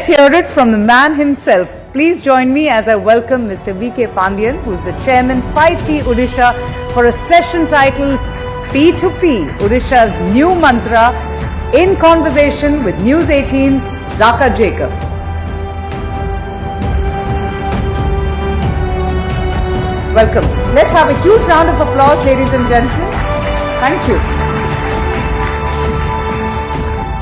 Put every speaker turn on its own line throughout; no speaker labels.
hear it from the man himself. Please join me as I welcome Mr. V.K. Pandian, who is the chairman 5T Odisha, for a session titled P2P, Odisha's new mantra, in conversation with News18's Zaka Jacob. Welcome. Let's have a huge round of applause, ladies and gentlemen. Thank you.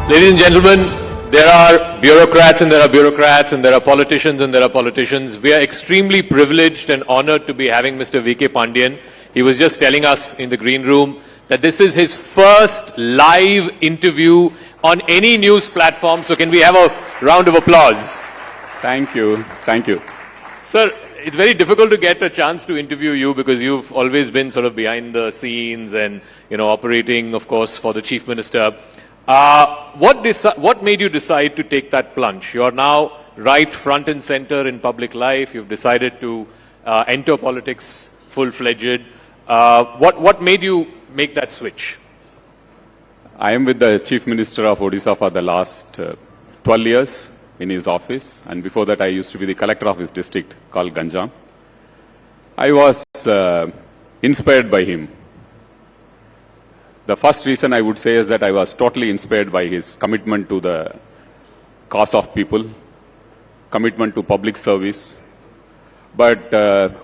Ladies and gentlemen, there are bureaucrats and there are bureaucrats and there are politicians and there are politicians. We are extremely privileged and honored to be having Mr. V.K. Pandian. He was just telling us in the green room that this is his first live interview on any news platform. So can we have a round of applause?
Thank you. Thank you.
Sir, it's very difficult to get a chance to interview you because you've always been sort of behind the scenes and, operating, of course, for the Chief Minister. What made you decide to take that plunge? You're now right front and center in public life. You've decided to enter politics full-fledged. What made you make that switch?
I am with the Chief Minister of Odisha for the last 12 years in his office. And before that, I used to be the collector of his district called Ganjam. I was inspired by him. The first reason I would say is that I was totally inspired by his commitment to the cause of people, commitment to public service. But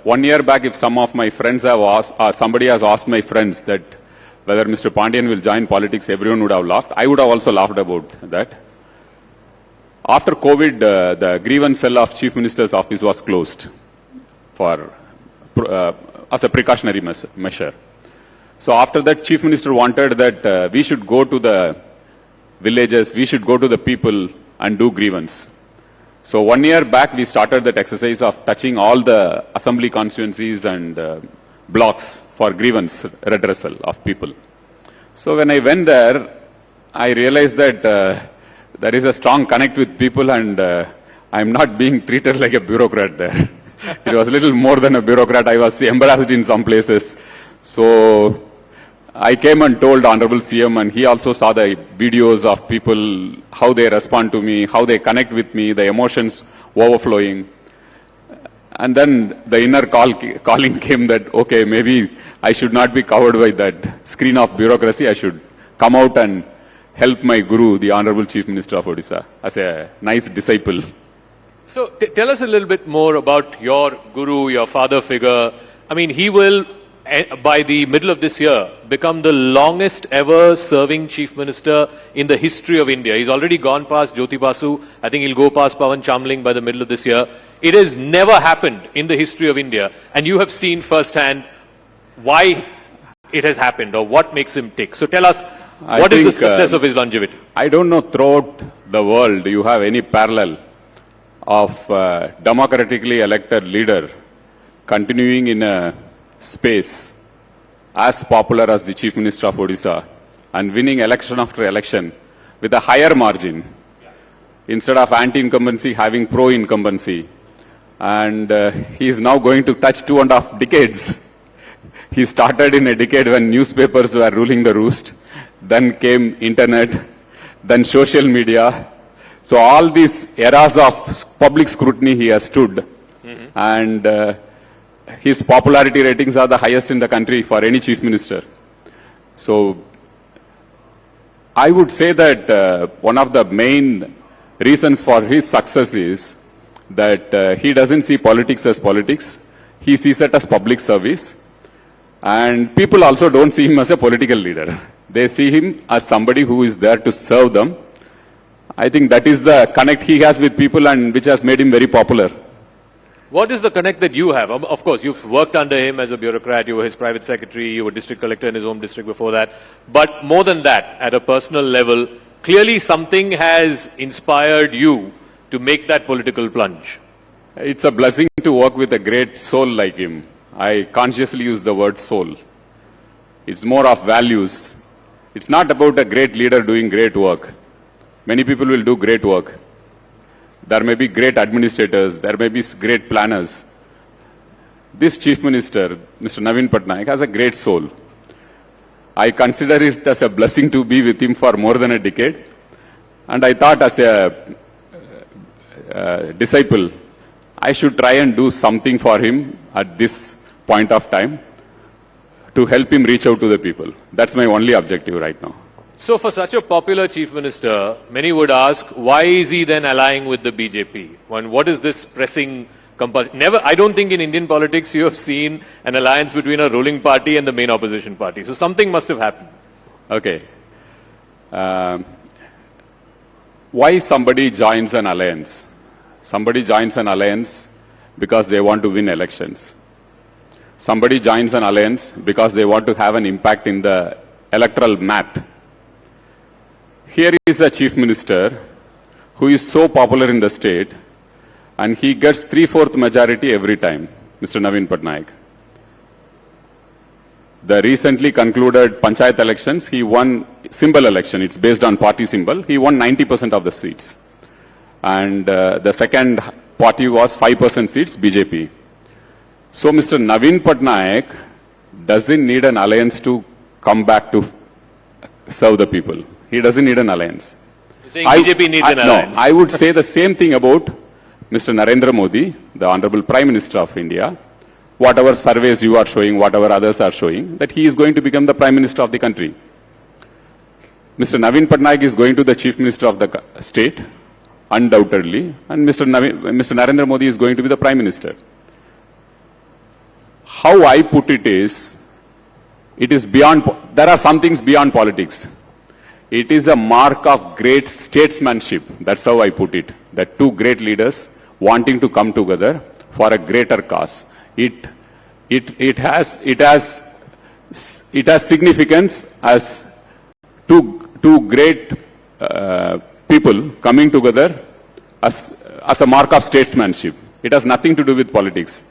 1 year back, if some of my friends have asked, or somebody has asked my friends that whether Mr. Pandian will join politics, everyone would have laughed. I would have also laughed about that. After COVID, the grievance cell of Chief Minister's office was closed as a precautionary measure. So after that, Chief Minister wanted that we should go to the villages, we should go to the people and do grievance. So 1 year back, we started that exercise of touching all the assembly constituencies and blocks for grievance redressal of people. So when I went there, I realized that there is a strong connect with people and I'm not being treated like a bureaucrat there. It was a little more than a bureaucrat. I was embarrassed in some places. So I came and told Honorable CM, and he also saw the videos of people, how they respond to me, how they connect with me, the emotions overflowing. And then the inner calling came that, okay, maybe I should not be covered by that screen of bureaucracy. I should come out and help my guru, the Honorable Chief Minister of Odisha, as a nice disciple.
So tell us a little bit more about your guru, your father figure. I mean, he will, by the middle of this year, become the longest ever serving Chief Minister in the history of India. He's already gone past Jyoti Basu. I think he'll go past Pawan Chamling by the middle of this year. It has never happened in the history of India. And you have seen firsthand why it has happened or what makes him tick. So tell us, what is the success of his longevity?
I don't know throughout the world you have any parallel of a democratically elected leader continuing in a space as popular as the Chief Minister of Odisha and winning election after election with a higher margin instead of anti-incumbency having pro-incumbency. And he is now going to touch 2.5 decades. He started in a decade when newspapers were ruling the roost. Then came internet, then social media. So all these eras of public scrutiny he has stood. And his popularity ratings are the highest in the country for any Chief Minister. So I would say that one of the main reasons for his success is that he doesn't see politics as politics. He sees it as public service. And people also don't see him as a political leader. They see him as somebody who is there to serve them. I think that is the connect he has with people and which has made him very popular.
What is the connect that you have? Of course, you've worked under him as a bureaucrat, you were his private secretary, you were district collector in his home district before that. But more than that, at a personal level, clearly something has inspired you to make that political plunge.
It's a blessing to work with a great soul like him. I consciously use the word soul. It's more of values. It's not about a great leader doing great work. Many people will do great work. There may be great administrators, there may be great planners. This Chief Minister, Mr. Naveen Patnaik, has a great soul. I consider it as a blessing to be with him for more than a decade. And I thought as a disciple, I should try and do something for him at this point of time to help him reach out to the people. That's my only objective right now.
So for such a popular chief minister, many would ask, why is he then allying with the BJP? What is this pressing compulsion? Never, I don't think in Indian politics you have seen an alliance between a ruling party and the main opposition party. So something must have happened.
Okay. Why somebody joins an alliance? Somebody joins an alliance because they want to win elections. Somebody joins an alliance because they want to have an impact in the electoral map. Here is a chief minister who is so popular in the state and he gets 3/4 majority every time, Mr. Naveen Patnaik. The recently concluded Panchayat elections, he won symbol election. It's based on party symbol. He won 90% of the seats. And the second party was 5% seats, BJP. So Mr. Naveen Patnaik doesn't need an alliance to come back to serve the people. He doesn't need an alliance.
You're saying BJP needs an alliance?
No, I would say the same thing about Mr. Narendra Modi, the Honorable Prime Minister of India. Whatever surveys you are showing, whatever others are showing, that he is going to become the Prime Minister of the country. Mr. Naveen Patnaik is going to the Chief Minister of the state, undoubtedly, and Mr. Narendra Modi is going to be the Prime Minister. How I put it is beyond, there are some things beyond politics. It is a mark of great statesmanship. That's how I put it. That two great leaders wanting to come together for a greater cause. It has significance as two great people coming together as a mark of statesmanship. It has nothing to do with politics.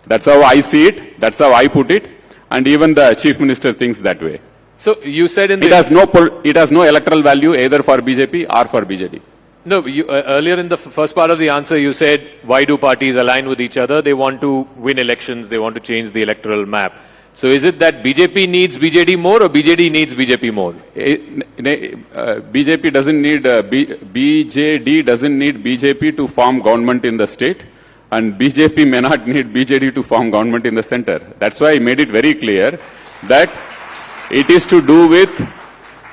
That's how I see it. That's how I put it. And even the chief minister thinks that way.
So you said in the...
It has no electoral value either for BJP or for BJD.
No, earlier in the first part of the answer you said, why do parties align with each other? They want to win elections, they want to change the electoral map. So is it that BJP needs BJD more or BJD needs BJP more?
BJD doesn't need BJP to form government in the state, and BJP may not need BJD to form government in the center. That's why I made it very clear that it is to do with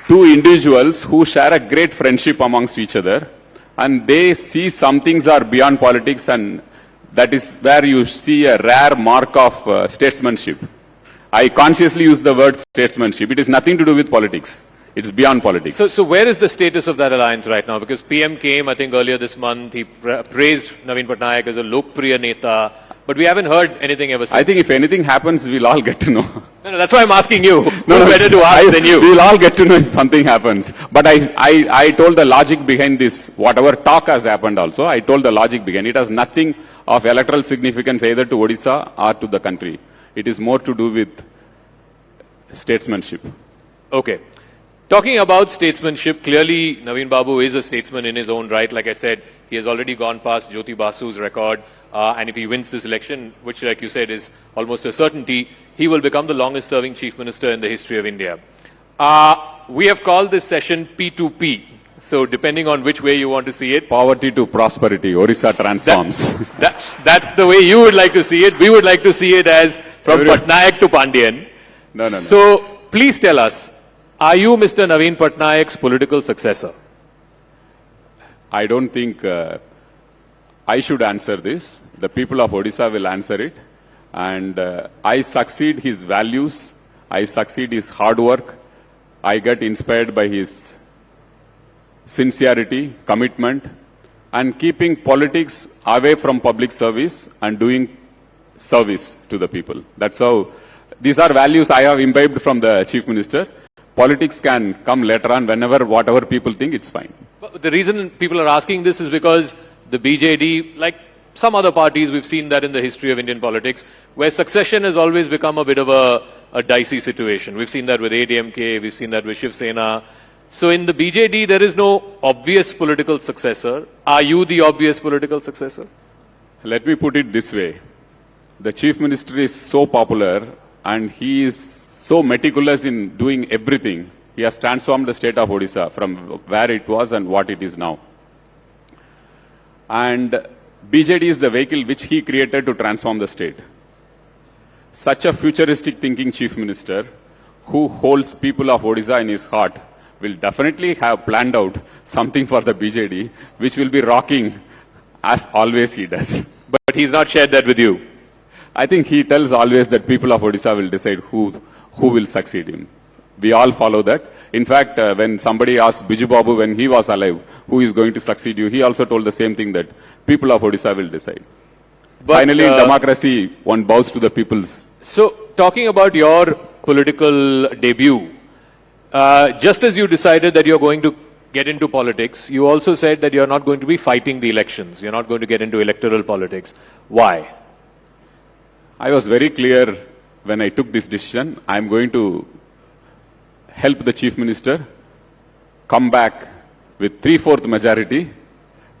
two individuals who share a great friendship amongst each other, and they see some things are beyond politics, and that is where you see a rare mark of statesmanship. I consciously use the word statesmanship. It is nothing to do with politics. It's beyond politics.
So where is the status of that alliance right now? Because PM came, I think, earlier this month. He praised Naveen Patnaik as a Lokpriya Neta. But we haven't heard anything ever since.
I think if anything happens, we'll all get to know.
No, that's why I'm asking you. No, better to ask than you.
We'll all get to know if something happens. But I told the logic behind this. Whatever talk has happened also, I told the logic behind. It has nothing of electoral significance either to Odisha or to the country. It is more to do with statesmanship.
Okay. Talking about statesmanship, clearly Naveen Babu is a statesman in his own right. Like I said, he has already gone past Jyoti Basu's record. And if he wins this election, which like you said is almost a certainty, he will become the longest serving chief minister in the history of India. We have called this session P2P. So depending on which way you want to see it.
Poverty to prosperity, Odisha transforms.
That's the way you would like to see it. We would like to see it as from Patnaik to Pandian.
No.
So please tell us, are you Mr. Naveen Patnaik's political successor?
I don't think I should answer this. The people of Odisha will answer it. And I succeed his values. I succeed his hard work. I get inspired by his sincerity, commitment, and keeping politics away from public service and doing service to the people. That's how, these are values I have imbibed from the Chief Minister. Politics can come later on whenever, whatever people think, it's fine.
But the reason people are asking this is because the BJD, like some other parties, we've seen that in the history of Indian politics, where succession has always become a bit of a dicey situation. We've seen that with ADMK, we've seen that with Shiv Sena. So in the BJD, there is no obvious political successor. Are you the obvious political successor?
Let me put it this way. The Chief Minister is so popular and he is so meticulous in doing everything. He has transformed the state of Odisha from where it was and what it is now. And BJD is the vehicle which he created to transform the state. Such a futuristic thinking chief minister who holds people of Odisha in his heart will definitely have planned out something for the BJD which will be rocking as always he does.
But he's not shared that with you.
I think he tells always that people of Odisha will decide who will succeed him. We all follow that. In fact, when somebody asked Biju Babu when he was alive, who is going to succeed you, he also told the same thing, that people of Odisha will decide.
But,
finally, in democracy, one bows to the people's.
So, talking about your political debut, just as you decided that you're going to get into politics, you also said that you're not going to be fighting the elections. You're not going to get into electoral politics. Why?
I was very clear when I took this decision. I'm going to help the chief minister come back with 3/4 majority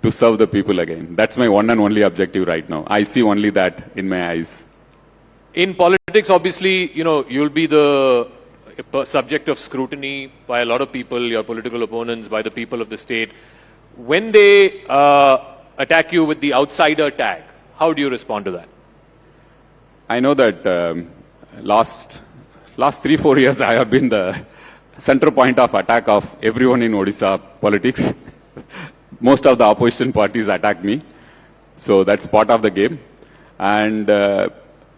to serve the people again. That's my one and only objective right now. I see only that in my eyes.
In politics, obviously, you'll be the subject of scrutiny by a lot of people, your political opponents, by the people of the state. When they attack you with the outsider tag, how do you respond to that?
I know that last 3-4 years I have been the center point of attack of everyone in Odisha politics. Most of the opposition parties attack me. So that's part of the game. And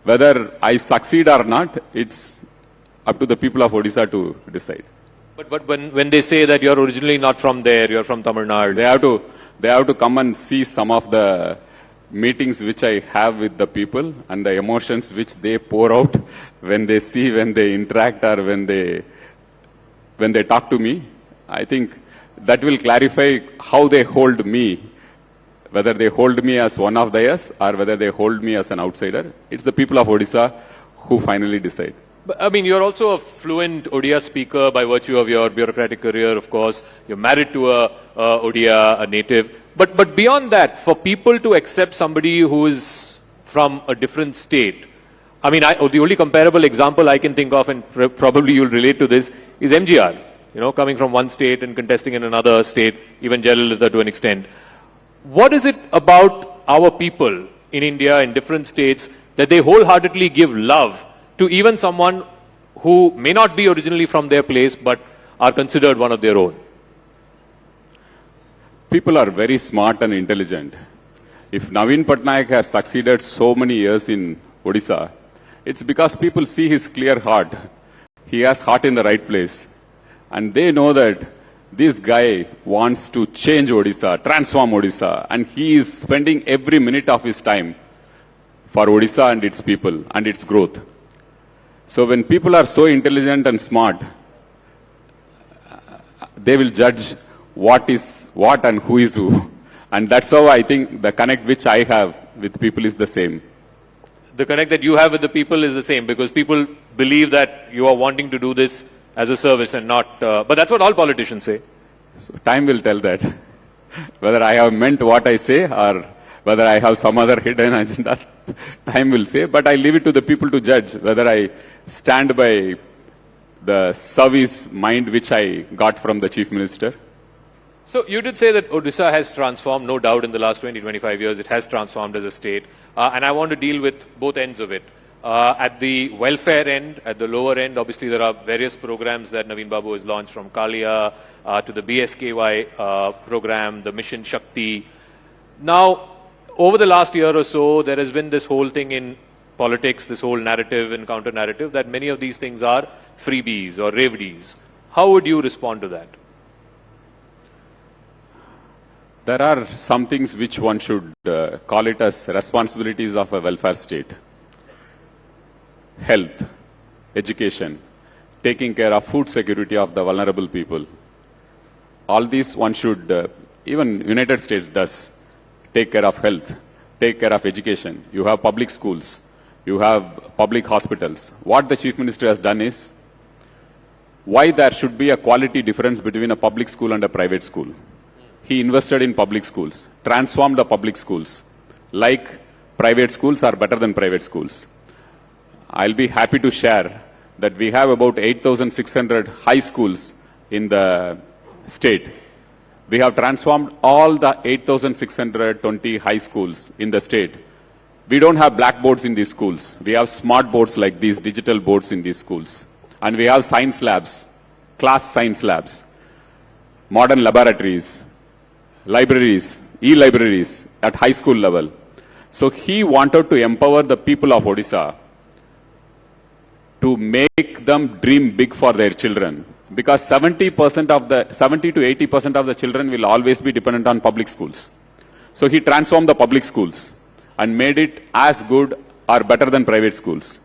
whether I succeed or not, it's up to the people of Odisha to decide.
But when they say that you're originally not from there, you're from Tamil Nadu.
They have to come and see some of the meetings which I have with the people and the emotions which they pour out when they see, when they interact, or when they talk to me. I think that will clarify how they hold me, whether they hold me as one of theirs or whether they hold me as an outsider. It's the people of Odisha who finally decide.
But, I mean, you're also a fluent Odia speaker by virtue of your bureaucratic career, of course. You're married to a Odia, a native. But beyond that, for people to accept somebody who is from a different state, I mean, the only comparable example I can think of, and probably you'll relate to this, is MGR. Coming from one state and contesting in another state, even Jayalalitha to an extent. What is it about our people in India, in different states, that they wholeheartedly give love to even someone who may not be originally from their place, but are considered one of their own?
People are very smart and intelligent. If Naveen Patnaik has succeeded so many years in Odisha, it's because people see his clear heart. He has heart in the right place. And they know that this guy wants to change Odisha, transform Odisha, and he is spending every minute of his time for Odisha and its people and its growth. So when people are so intelligent and smart, they will judge what is what and who is who. And that's how I think the connect which I have with people is the same.
The connect that you have with the people is the same, because people believe that you are wanting to do this as a service and not... but that's what all politicians say.
So time will tell that. Whether I have meant what I say or whether I have some other hidden agenda, time will say. But I leave it to the people to judge whether I stand by the service mind which I got from the Chief Minister.
So you did say that Odisha has transformed, no doubt, in the last 20-25 years. It has transformed as a state. And I want to deal with both ends of it. At the welfare end, at the lower end, obviously there are various programs that Naveen Babu has launched, from Kalia to the BSKY program, the Mission Shakti. Now, over the last year or so, there has been this whole thing in politics, this whole narrative and counter-narrative, that many of these things are freebies or reveries. How would you respond to that?
There are some things which one should call it as responsibilities of a welfare state. Health, education, taking care of food security of the vulnerable people. All these one should, even United States does, take care of health, take care of education. You have public schools, you have public hospitals. What the Chief Minister has done is, why there should be a quality difference between a public school and a private school. He invested in public schools, transformed the public schools, like private schools are better than private schools. I'll be happy to share that we have about 8,600 high schools in the state. We have transformed all the 8,620 high schools in the state. We don't have blackboards in these schools. We have smart boards like these, digital boards in these schools. And we have science labs, class science labs, modern laboratories, libraries, e-libraries at high school level. So he wanted to empower the people of Odisha to make them dream big for their children. Because 70 to 80% of the children will always be dependent on public schools. So he transformed the public schools and made it as good or better than private schools.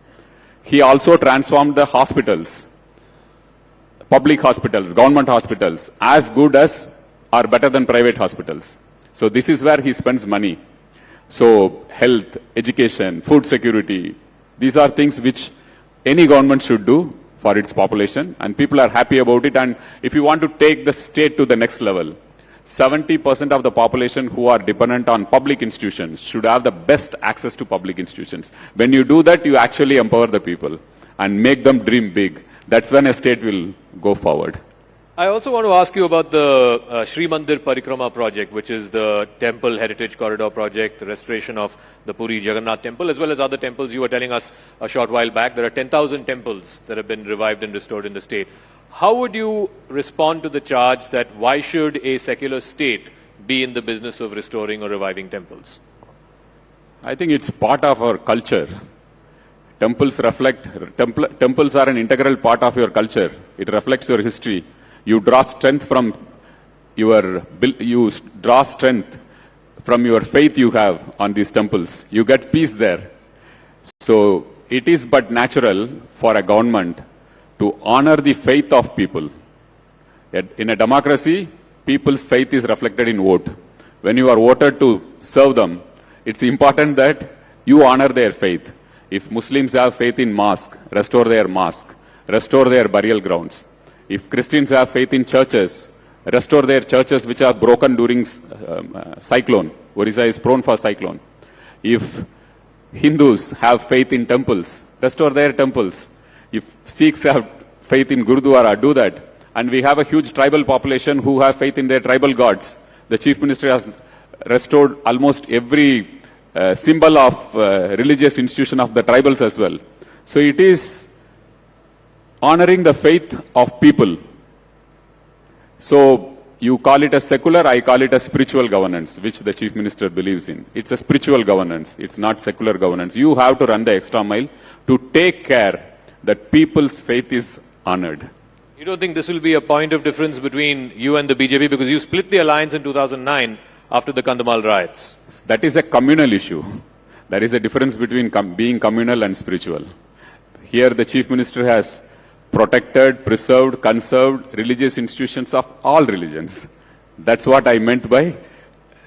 He also transformed the hospitals, public hospitals, government hospitals, as good as or better than private hospitals. So this is where he spends money. So health, education, food security, these are things which any government should do for its population, and people are happy about it. And if you want to take the state to the next level, 70% of the population who are dependent on public institutions should have the best access to public institutions. When you do that, you actually empower the people and make them dream big. That's when a state will go forward.
I also want to ask you about the Sri Mandir Parikrama project, which is the Temple Heritage Corridor project, the restoration of the Puri Jagannath Temple, as well as other temples. You were telling us a short while back, there are 10,000 temples that have been revived and restored in the state. How would you respond to the charge that why should a secular state be in the business of restoring or reviving temples?
I think it's part of our culture. Temples temples are an integral part of your culture. It reflects your history. You draw strength from your faith you have on these temples. You get peace there. So it is but natural for a government to honor the faith of people. In a democracy, people's faith is reflected in vote. When you are voted to serve them, it's important that you honor their faith. If Muslims have faith in mosque, restore their mosque, restore their burial grounds. If Christians have faith in churches, restore their churches which are broken during cyclone. Odisha is prone for cyclone. If Hindus have faith in temples, restore their temples. If Sikhs have faith in Gurudwara, do that. And we have a huge tribal population who have faith in their tribal gods. The Chief Minister has restored almost every symbol of religious institution of the tribals as well. So it is honoring the faith of people. So you call it a secular, I call it a spiritual governance, which the Chief Minister believes in. It's a spiritual governance. It's not secular governance. You have to run the extra mile to take care that people's faith is honored.
You don't think this will be a point of difference between you and the BJP because you split the alliance in 2009 after the Kandhamal riots?
That is a communal issue. There is a difference between being communal and spiritual. Here the Chief Minister has protected, preserved, conserved religious institutions of all religions. That's what I meant by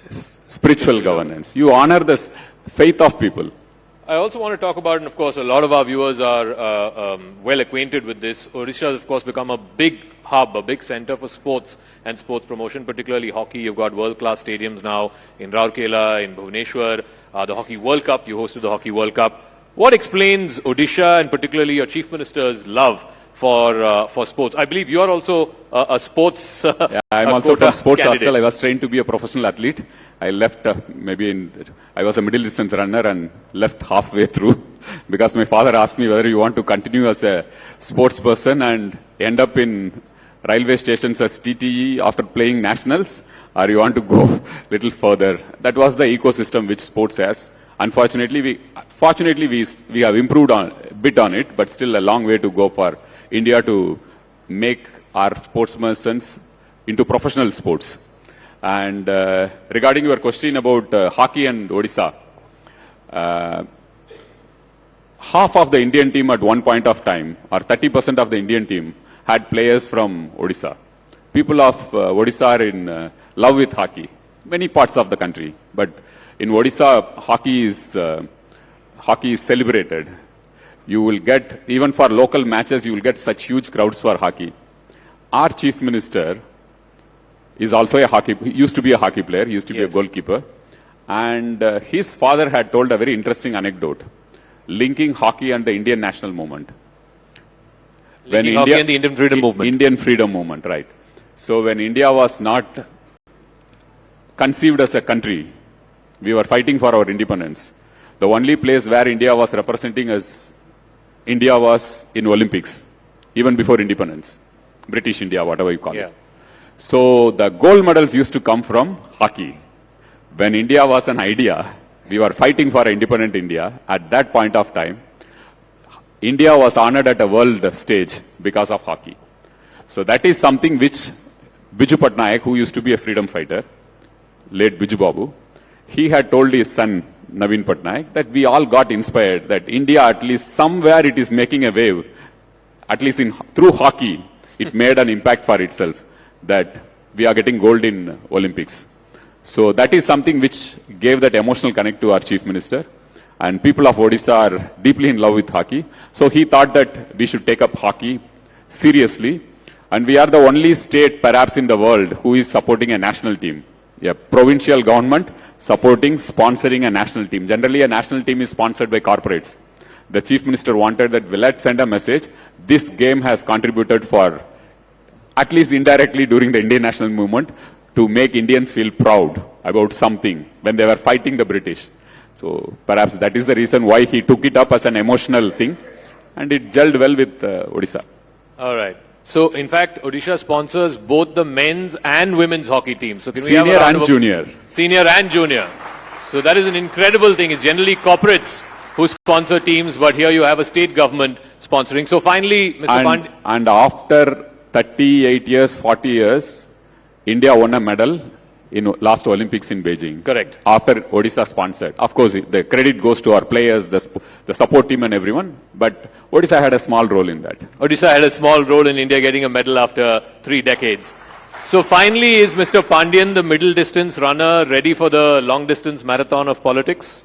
spiritual governance. You honor the faith of people.
I also want to talk about, and of course a lot of our viewers are well acquainted with this, Odisha has of course become a big hub, a big center for sports and sports promotion, particularly hockey. You've got world-class stadiums now in Rourkela, in Bhubaneswar, the Hockey World Cup, you hosted the Hockey World Cup. What explains Odisha and particularly your Chief Minister's love for sports? I believe you are also a sports
I'm also from sports
candidate.
hostel. I was trained to be a professional athlete. I left I was a middle distance runner and left halfway through because my father asked me whether you want to continue as a sports person and end up in railway stations as TTE after playing nationals, or you want to go a little further. That was the ecosystem which sports has. Unfortunately, we have improved a bit on it, but still a long way to go for India to make our sportsmen into professional sports. And regarding your question about hockey and Odisha, half of the Indian team at one point of time, or 30% of the Indian team, had players from Odisha. People of Odisha are in love with hockey, many parts of the country. But in Odisha, hockey is celebrated. You will get, even for local matches, you will get such huge crowds for hockey. Our Chief Minister is also he used to be a hockey player, he used to be a goalkeeper. And his father had told a very interesting anecdote, linking hockey and the Indian national movement.
Linking hockey and the Indian freedom movement.
Indian freedom movement, right. So when India was not conceived as a country. We were fighting for our independence. The only place where India was representing us, India was in Olympics, even before independence. British India, whatever you call it. So the gold medals used to come from hockey. When India was an idea, we were fighting for independent India. At that point of time, India was honored at a world stage because of hockey. So that is something which Biju Patnaik, who used to be a freedom fighter, late Biju Babu, he had told his son Naveen Patnaik that we all got inspired that India, at least somewhere it is making a wave, at least through hockey, it made an impact for itself, that we are getting gold in Olympics. So that is something which gave that emotional connect to our Chief Minister. And people of Odisha are deeply in love with hockey. So he thought that we should take up hockey seriously. And we are the only state perhaps in the world who is supporting a national team. A provincial government supporting, sponsoring a national team. Generally a national team is sponsored by corporates. The Chief Minister wanted that, well, let's send a message. This game has contributed for, at least indirectly during the Indian national movement, to make Indians feel proud about something when they were fighting the British. So perhaps that is the reason why he took it up as an emotional thing, and it gelled well with Odisha.
All right. So in fact, Odisha sponsors both the men's and women's hockey teams. So can we
Senior
have a round
and
of
junior.
Senior and junior. So that is an incredible thing. It's generally corporates who sponsor teams, but here you have a state government sponsoring. So finally, Mr. Pandian.
And after 38 years, 40 years, India won a medal in last Olympics in Beijing.
Correct.
After Odisha sponsored. Of course, the credit goes to our players, the support team and everyone, but Odisha had a small role in that.
Odisha had a small role in India getting a medal after 3 decades. So finally, is Mr. Pandian, the middle distance runner, ready for the long distance marathon of politics?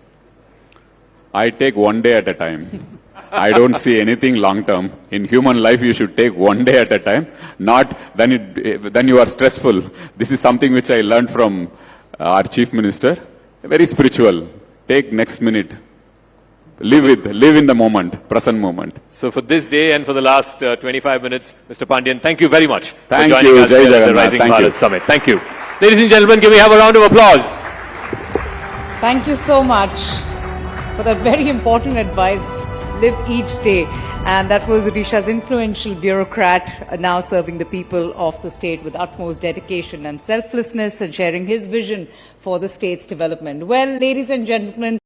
I take one day at a time. I don't see anything long term. In human life, you should take one day at a time. Not then you are stressful. This is something which I learned from our Chief Minister. Very spiritual. Take next minute. Live in the moment, present moment.
So for this day and for the last 25 minutes, Mr. Pandian, thank you very much
Thank
for joining
you,
us
Jai
here at the
Jagannath.
Rising
Thank
Bharat
you.
Summit. Thank you. Ladies and gentlemen, can we have a round of applause?
Thank you so much for that very important advice. Live each day. And that was Odisha's influential bureaucrat, now serving the people of the state with utmost dedication and selflessness and sharing his vision for the state's development. Well, ladies and gentlemen,